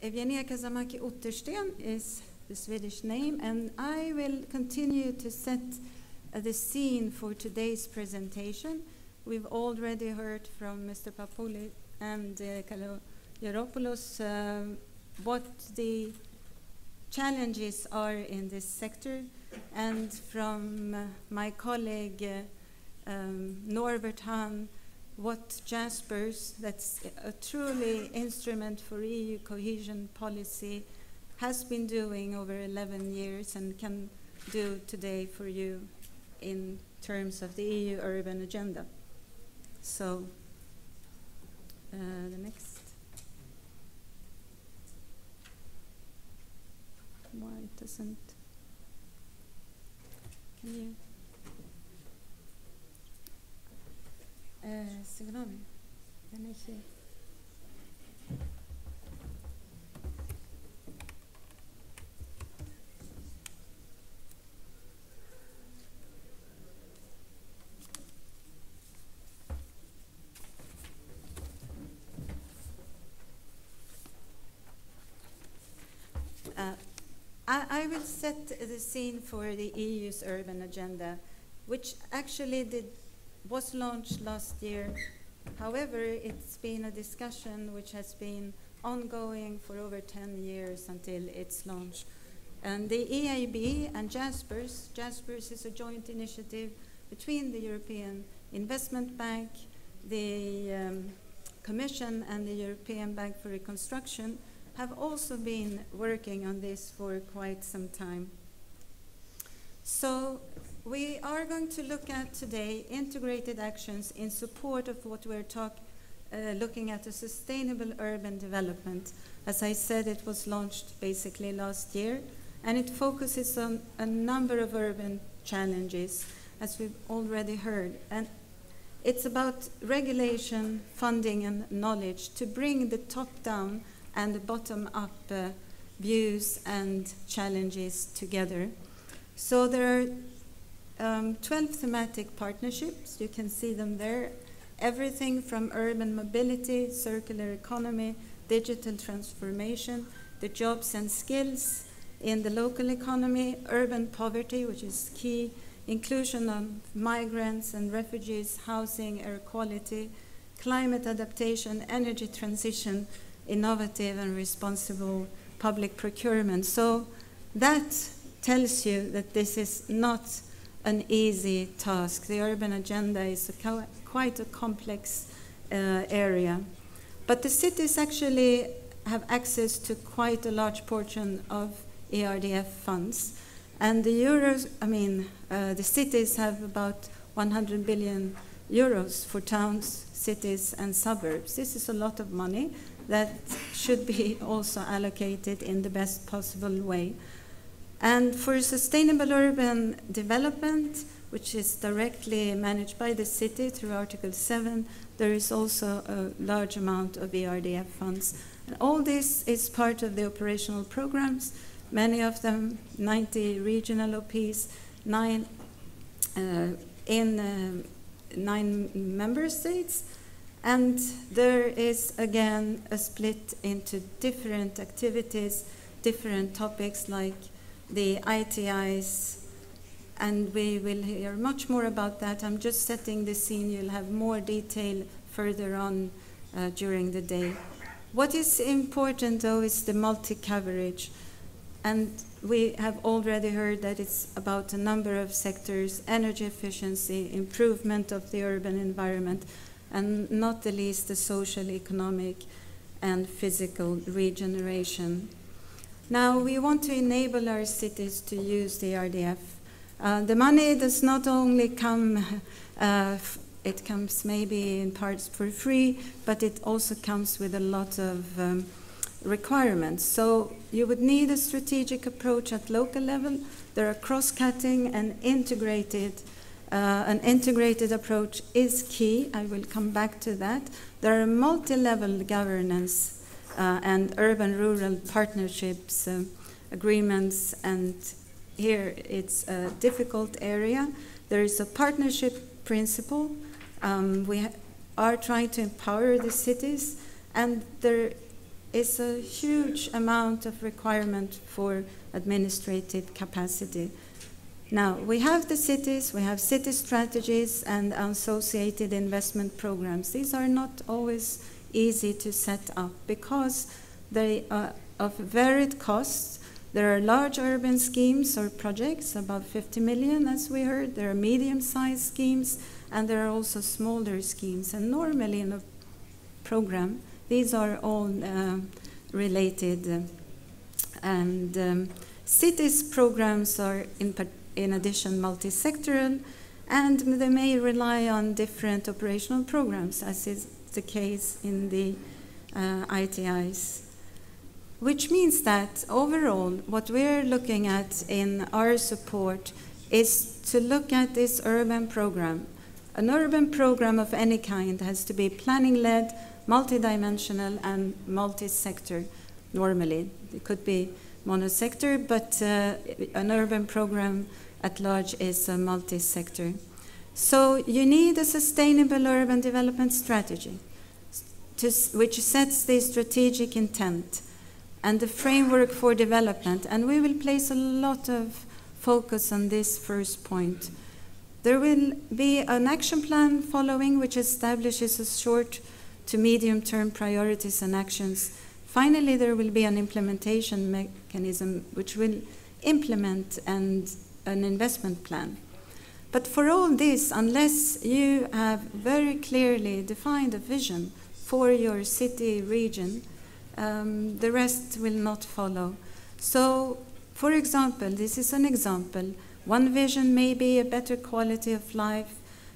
Evgenia Kazamakh Ottersten is the Swedish name, and I will continue to set the scene for today's presentation. We've already heard from Mr. Papouli and Kalogeropoulos what the challenges are in this sector, and from my colleague Norbert Hahn, what Jaspers, that's a truly instrument for EU cohesion policy, has been doing over 11 years and can do today for you in terms of the EU urban agenda. So, the next. Why it doesn't? Can you? Signal. Den är inte. I will set the scene for the EU's urban agenda, which actually was launched last year. However, it's been a discussion which has been ongoing for over 10 years until its launch. And the EIB and Jaspers is a joint initiative between the European Investment Bank, the Commission and the European Bank for Reconstruction, have also been working on this for quite some time. So we are going to look at today integrated actions in support of what we're looking at, a sustainable urban development. As I said, it was launched basically last year, and it focuses on a number of urban challenges, as we've already heard. And it's about regulation, funding, and knowledge to bring the top-down and the bottom-up views and challenges together. So there are 12 thematic partnerships. You can see them there. Everything from urban mobility, circular economy, digital transformation, the jobs and skills in the local economy, urban poverty, which is key, inclusion of migrants and refugees, housing, air quality, climate adaptation, energy transition, innovative and responsible public procurement. So that tells you that this is not an easy task. The urban agenda is quite a complex area. But the cities actually have access to quite a large portion of ERDF funds. And the cities have about 100 billion euros for towns, cities, and suburbs. This is a lot of money that should be also allocated in the best possible way. And for sustainable urban development, which is directly managed by the city through Article 7, there is also a large amount of ERDF funds. And all this is part of the operational programs, many of them 90 regional OPs, 9 in 9 member states. And there is, again, a split into different activities, different topics like the ITIs, and we will hear much more about that. I'm just setting the scene. You'll have more detail further on during the day. What is important, though, is the multi-coverage. And we have already heard that it's about a number of sectors: energy efficiency, improvement of the urban environment, and not the least the social, economic, and physical regeneration. Now, we want to enable our cities to use the RDF. The money does not only come, it comes maybe in parts for free, but it also comes with a lot of requirements. So you would need a strategic approach at local level. There are cross-cutting and integrated. An integrated approach is key. I will come back to that. There are multi-level governance and urban-rural partnerships agreements, and here it's a difficult area. There is a partnership principle. We are trying to empower the cities, and there is a huge amount of requirement for administrative capacity. Now, we have the cities, we have city strategies and associated investment programs. These are not always easy to set up because they are of varied costs. There are large urban schemes or projects, about 50 million as we heard. There are medium-sized schemes, and there are also smaller schemes. And normally in a program, these are all related. Cities programs are in addition multi-sectoral, and they may rely on different operational programs, as is the case in the ITIs. Which means that overall, what we're looking at in our support is to look at this urban program. An urban program of any kind has to be planning-led, multidimensional, and multi-sector normally. It could be monosector, but an urban program at large is a multi-sector. So you need a sustainable urban development strategy which sets the strategic intent and the framework for development, and we will place a lot of focus on this first point. There will be an action plan following which establishes a short to medium-term priorities and actions. Finally, there will be an implementation mechanism which will implement an investment plan. But for all this, unless you have very clearly defined a vision for your city region, the rest will not follow. So, for example, this is an example. One vision may be a better quality of life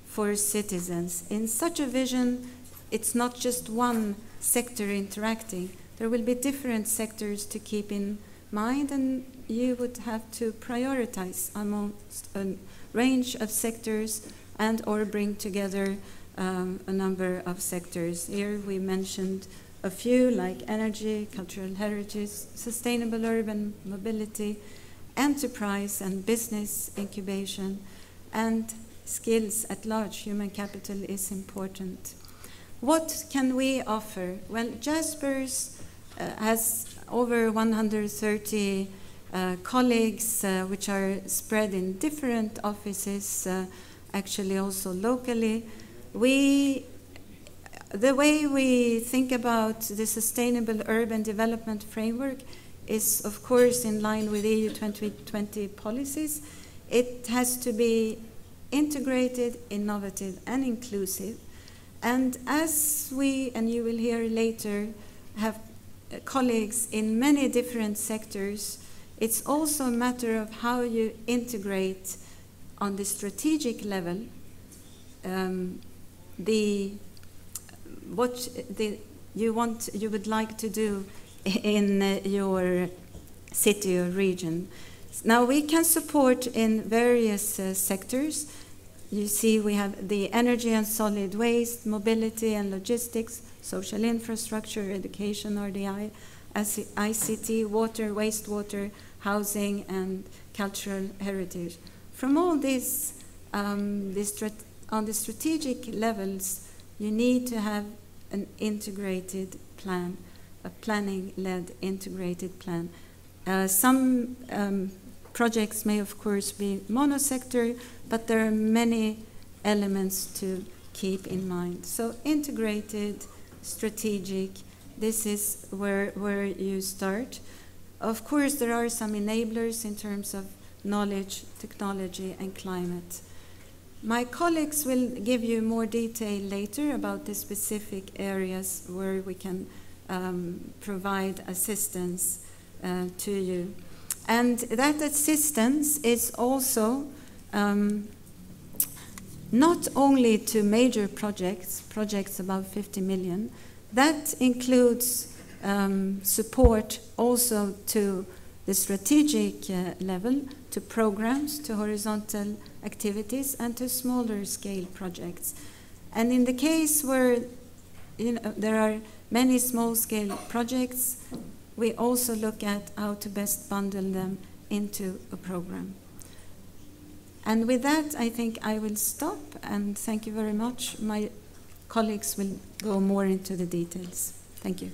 for citizens. In such a vision, it's not just one sector interacting. There will be different sectors to keep in mind, and you would have to prioritize amongst a range of sectors and or bring together a number of sectors. Here we mentioned a few like energy, cultural heritage, sustainable urban mobility, enterprise and business incubation, and skills at large. Human capital is important. What can we offer? Well, Jaspers has over 130 colleagues which are spread in different offices, actually also locally. The way we think about the sustainable urban development framework is, of course, in line with EU 2020 policies. It has to be integrated, innovative, and inclusive. And as we, and you will hear later, have colleagues in many different sectors, it's also a matter of how you integrate on the strategic level what you would like to do in your city or region. Now we can support in various sectors. You see we have the energy and solid waste, mobility and logistics, social infrastructure, education, RDI, ICT, water, wastewater, housing, and cultural heritage. From all this, on the strategic levels, you need to have an integrated plan, a planning-led integrated plan. Some projects may, of course, be monosector, but there are many elements to keep in mind. So integrated, strategic, this is where you start. Of course, there are some enablers in terms of knowledge, technology, and climate. My colleagues will give you more detail later about the specific areas where we can provide assistance to you. And that assistance is also not only to major projects above 50 million, that includes support also to the strategic level, to programs, to horizontal activities, and to smaller scale projects. And in the case where there are many small scale projects, we also look at how to best bundle them into a program. And with that, I think I will stop, and thank you very much. My colleagues will go more into the details. Thank you.